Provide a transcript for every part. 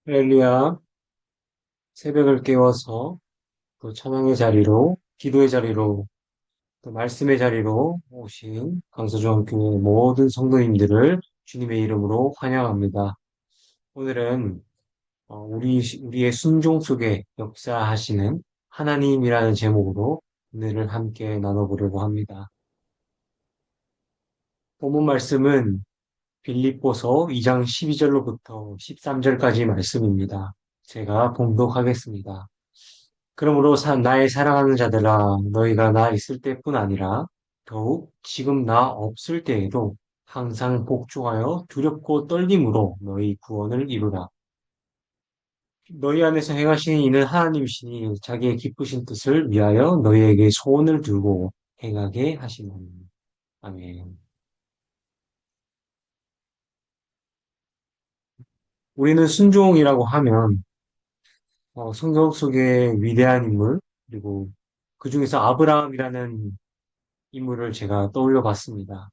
할렐루야, 새벽을 깨워서 또 찬양의 자리로, 기도의 자리로, 또 말씀의 자리로 오신 강서중앙교회 모든 성도님들을 주님의 이름으로 환영합니다. 오늘은 우리의 순종 속에 역사하시는 하나님이라는 제목으로 오늘을 함께 나눠보려고 합니다. 본문 말씀은 빌립보서 2장 12절로부터 13절까지 말씀입니다. 제가 봉독하겠습니다. 그러므로 나의 사랑하는 자들아 너희가 나 있을 때뿐 아니라 더욱 지금 나 없을 때에도 항상 복종하여 두렵고 떨림으로 너희 구원을 이루라. 너희 안에서 행하시는 이는 하나님이시니 자기의 기쁘신 뜻을 위하여 너희에게 소원을 두고 행하게 하시나니. 아멘. 우리는 순종이라고 하면 성경 속의 위대한 인물 그리고 그 중에서 아브라함이라는 인물을 제가 떠올려 봤습니다.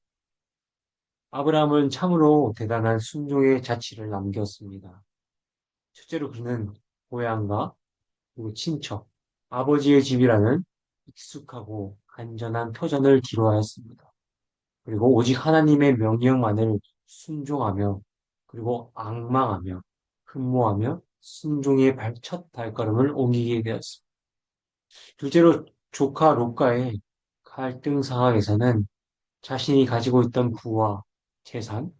아브라함은 참으로 대단한 순종의 자취를 남겼습니다. 첫째로 그는 고향과 그리고 친척, 아버지의 집이라는 익숙하고 안전한 터전을 기로하였습니다. 그리고 오직 하나님의 명령만을 순종하며 그리고 앙망하며 흠모하며 순종의 첫 발걸음을 옮기게 되었습니다. 둘째로 조카 롯과의 갈등 상황에서는 자신이 가지고 있던 부와 재산,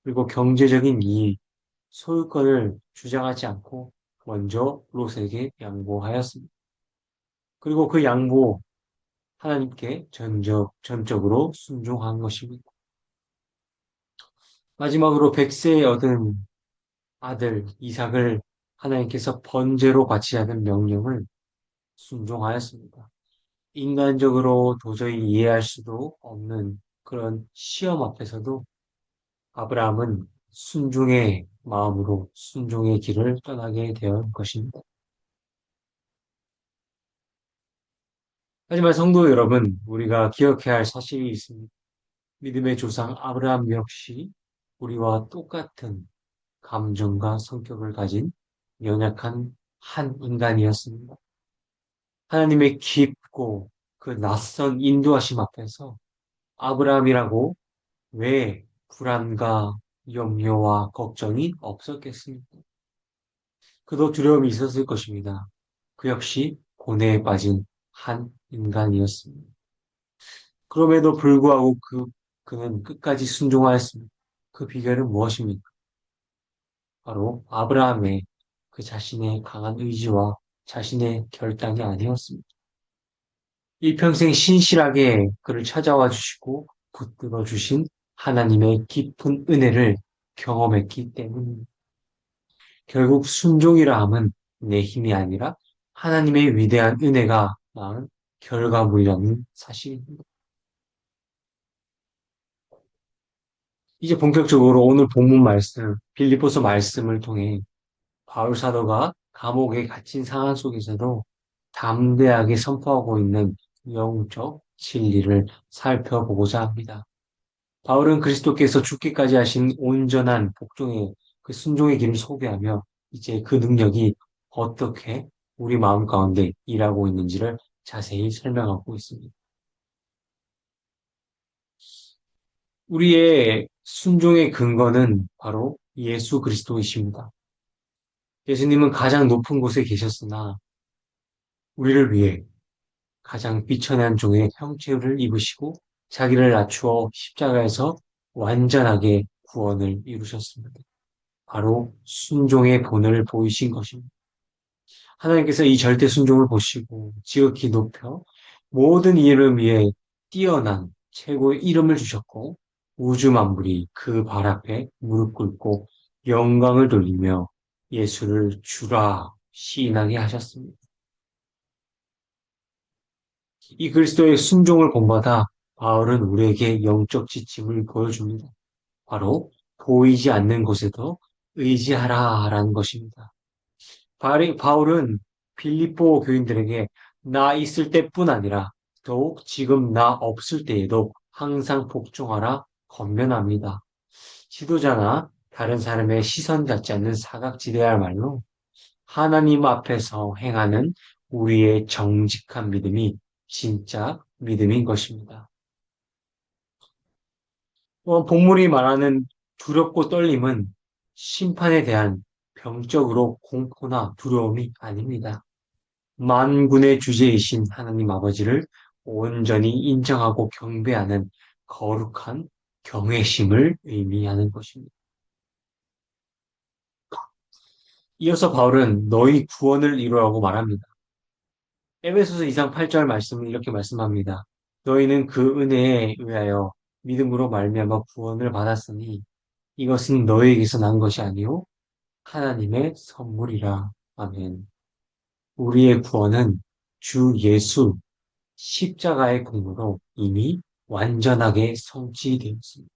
그리고 경제적인 이익, 소유권을 주장하지 않고 먼저 롯에게 양보하였습니다. 그리고 그 양보, 하나님께 전적으로 순종한 것입니다. 마지막으로 백세에 얻은 아들 이삭을 하나님께서 번제로 바치자는 명령을 순종하였습니다. 인간적으로 도저히 이해할 수도 없는 그런 시험 앞에서도 아브라함은 순종의 마음으로 순종의 길을 떠나게 될 것입니다. 하지만 성도 여러분, 우리가 기억해야 할 사실이 있습니다. 믿음의 조상 아브라함 역시 우리와 똑같은 감정과 성격을 가진 연약한 한 인간이었습니다. 하나님의 깊고 그 낯선 인도하심 앞에서 아브라함이라고 왜 불안과 염려와 걱정이 없었겠습니까? 그도 두려움이 있었을 것입니다. 그 역시 고뇌에 빠진 한 인간이었습니다. 그럼에도 불구하고 그는 끝까지 순종하였습니다. 그 비결은 무엇입니까? 바로 아브라함의 그 자신의 강한 의지와 자신의 결단이 아니었습니다. 일평생 신실하게 그를 찾아와 주시고 붙들어 주신 하나님의 깊은 은혜를 경험했기 때문입니다. 결국 순종이라 함은 내 힘이 아니라 하나님의 위대한 은혜가 낳은 결과물이라는 사실입니다. 이제 본격적으로 오늘 본문 말씀, 빌립보서 말씀을 통해 바울 사도가 감옥에 갇힌 상황 속에서도 담대하게 선포하고 있는 영적 진리를 살펴보고자 합니다. 바울은 그리스도께서 죽기까지 하신 온전한 복종의 그 순종의 길을 소개하며 이제 그 능력이 어떻게 우리 마음 가운데 일하고 있는지를 자세히 설명하고 있습니다. 우리의 순종의 근거는 바로 예수 그리스도이십니다. 예수님은 가장 높은 곳에 계셨으나 우리를 위해 가장 비천한 종의 형체를 입으시고 자기를 낮추어 십자가에서 완전하게 구원을 이루셨습니다. 바로 순종의 본을 보이신 것입니다. 하나님께서 이 절대 순종을 보시고 지극히 높여 모든 이름 위에 뛰어난 최고의 이름을 주셨고 우주 만물이 그 발 앞에 무릎 꿇고 영광을 돌리며 예수를 주라 시인하게 하셨습니다. 이 그리스도의 순종을 본받아 바울은 우리에게 영적 지침을 보여줍니다. 바로 보이지 않는 곳에도 의지하라라는 것입니다. 바울은 빌립보 교인들에게 나 있을 때뿐 아니라 더욱 지금 나 없을 때에도 항상 복종하라 권면합니다. 지도자나 다른 사람의 시선 같지 않는 사각지대야말로 하나님 앞에서 행하는 우리의 정직한 믿음이 진짜 믿음인 것입니다. 본문이 말하는 두렵고 떨림은 심판에 대한 병적으로 공포나 두려움이 아닙니다. 만군의 주제이신 하나님 아버지를 온전히 인정하고 경배하는 거룩한 경외심을 의미하는 것입니다. 이어서 바울은 너희 구원을 이루라고 말합니다. 에베소서 2장 8절 말씀을 이렇게 말씀합니다. 너희는 그 은혜에 의하여 믿음으로 말미암아 구원을 받았으니 이것은 너희에게서 난 것이 아니요 하나님의 선물이라. 아멘. 우리의 구원은 주 예수 십자가의 공로로 이미 완전하게 성취되었습니다.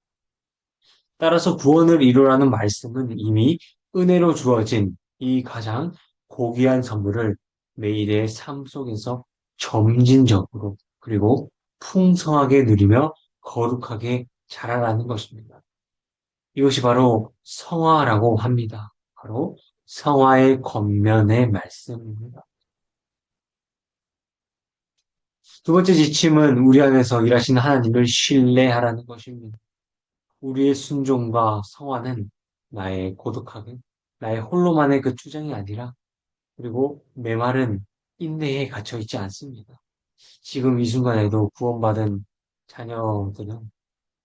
따라서 구원을 이루라는 말씀은 이미 은혜로 주어진 이 가장 고귀한 선물을 매일의 삶 속에서 점진적으로 그리고 풍성하게 누리며 거룩하게 자라라는 것입니다. 이것이 바로 성화라고 합니다. 바로 성화의 겉면의 말씀입니다. 두 번째 지침은 우리 안에서 일하시는 하나님을 신뢰하라는 것입니다. 우리의 순종과 성화는 나의 고독하게, 나의 홀로만의 그 주장이 아니라, 그리고 메말은 인내에 갇혀 있지 않습니다. 지금 이 순간에도 구원받은 자녀들은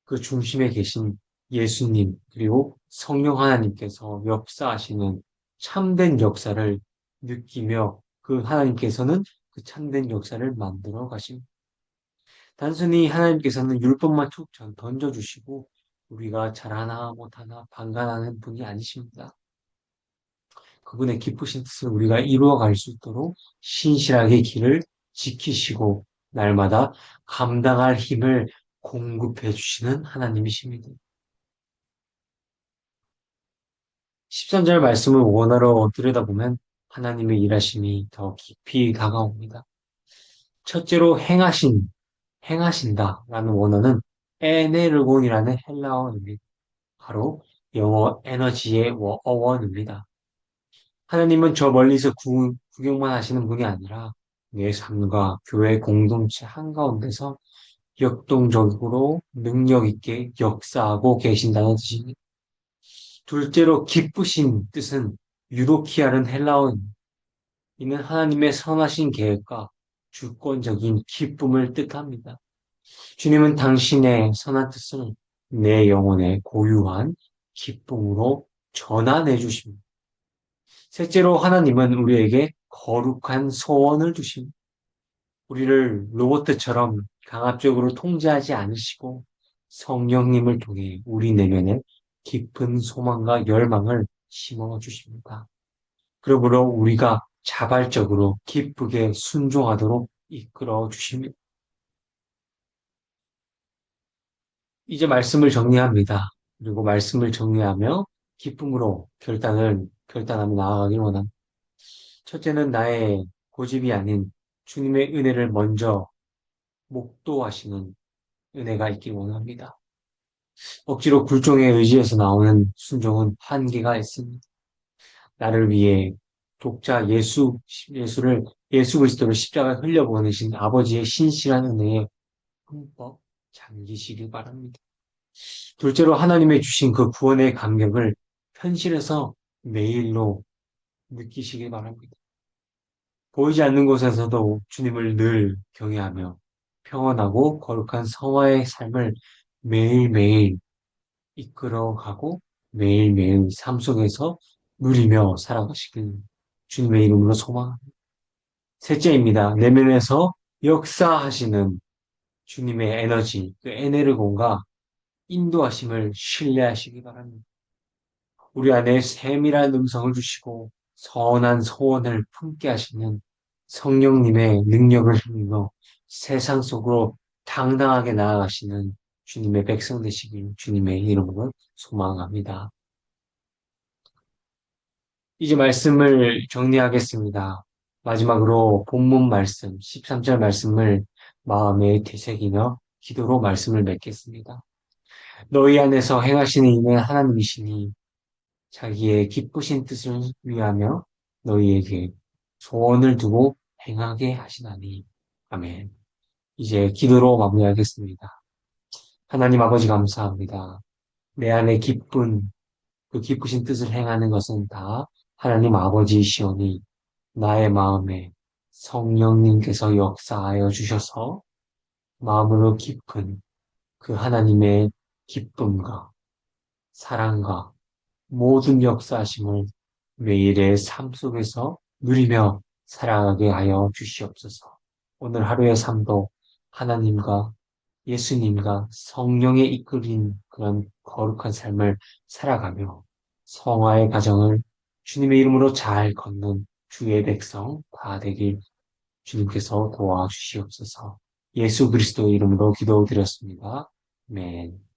그 중심에 계신 예수님, 그리고 성령 하나님께서 역사하시는 참된 역사를 느끼며 그 하나님께서는 그 참된 역사를 만들어 가십니다. 단순히 하나님께서는 율법만 툭 던져주시고 우리가 잘하나 못하나 판단하는 분이 아니십니다. 그분의 기쁘신 뜻을 우리가 이루어갈 수 있도록 신실하게 길을 지키시고 날마다 감당할 힘을 공급해 주시는 하나님이십니다. 13절 말씀을 원어로 들여다보면 하나님의 일하심이 더 깊이 다가옵니다. 첫째로 행하신다라는 원어는 에네르곤이라는 헬라어입니다. 바로 영어 에너지의 어원입니다. 하나님은 저 멀리서 구경만 하시는 분이 아니라 내 삶과 교회 공동체 한가운데서 역동적으로 능력 있게 역사하고 계신다는 뜻입니다. 둘째로 기쁘신 뜻은 유도키아는 헬라어입니다. 이는 하나님의 선하신 계획과 주권적인 기쁨을 뜻합니다. 주님은 당신의 선한 뜻을 내 영혼에 고유한 기쁨으로 전환해 주십니다. 셋째로 하나님은 우리에게 거룩한 소원을 주십니다. 우리를 로봇처럼 강압적으로 통제하지 않으시고 성령님을 통해 우리 내면에 깊은 소망과 열망을 심어 주십니다. 그러므로 우리가 자발적으로 기쁘게 순종하도록 이끌어 주십니다. 이제 말씀을 정리합니다. 그리고 말씀을 정리하며 기쁨으로 결단하며 나아가길 원합니다. 첫째는 나의 고집이 아닌 주님의 은혜를 먼저 목도하시는 은혜가 있길 원합니다. 억지로 굴종에 의지해서 나오는 순종은 한계가 있습니다. 나를 위해 독자 예수 그리스도를 십자가에 흘려보내신 아버지의 신실한 은혜에 흠뻑 잠기시길 바랍니다. 둘째로 하나님의 주신 그 구원의 감격을 현실에서 매일로 느끼시길 바랍니다. 보이지 않는 곳에서도 주님을 늘 경외하며 평안하고 거룩한 성화의 삶을 매일매일 이끌어가고 매일매일 삶 속에서 누리며 살아가시길 주님의 이름으로 소망합니다. 셋째입니다. 내면에서 역사하시는 주님의 에너지, 그 에네르곤과 인도하심을 신뢰하시기 바랍니다. 우리 안에 세밀한 음성을 주시고 선한 소원을 품게 하시는 성령님의 능력을 힘입어 세상 속으로 당당하게 나아가시는 주님의 백성 되시길 주님의 이름으로 소망합니다. 이제 말씀을 정리하겠습니다. 마지막으로 본문 말씀, 13절 말씀을 마음에 되새기며 기도로 말씀을 맺겠습니다. 너희 안에서 행하시는 이는 하나님이시니 자기의 기쁘신 뜻을 위하며 너희에게 소원을 두고 행하게 하시나니. 아멘. 이제 기도로 마무리하겠습니다. 하나님 아버지 감사합니다. 내 안에 그 기쁘신 뜻을 행하는 것은 다 하나님 아버지이시오니 나의 마음에 성령님께서 역사하여 주셔서 마음으로 깊은 그 하나님의 기쁨과 사랑과 모든 역사하심을 매일의 삶 속에서 누리며 살아가게 하여 주시옵소서. 오늘 하루의 삶도 하나님과 예수님과 성령에 이끌린 그런 거룩한 삶을 살아가며 성화의 가정을 주님의 이름으로 잘 걷는 주의 백성 다 되길 주님께서 도와주시옵소서. 예수 그리스도의 이름으로 기도드렸습니다. 아멘.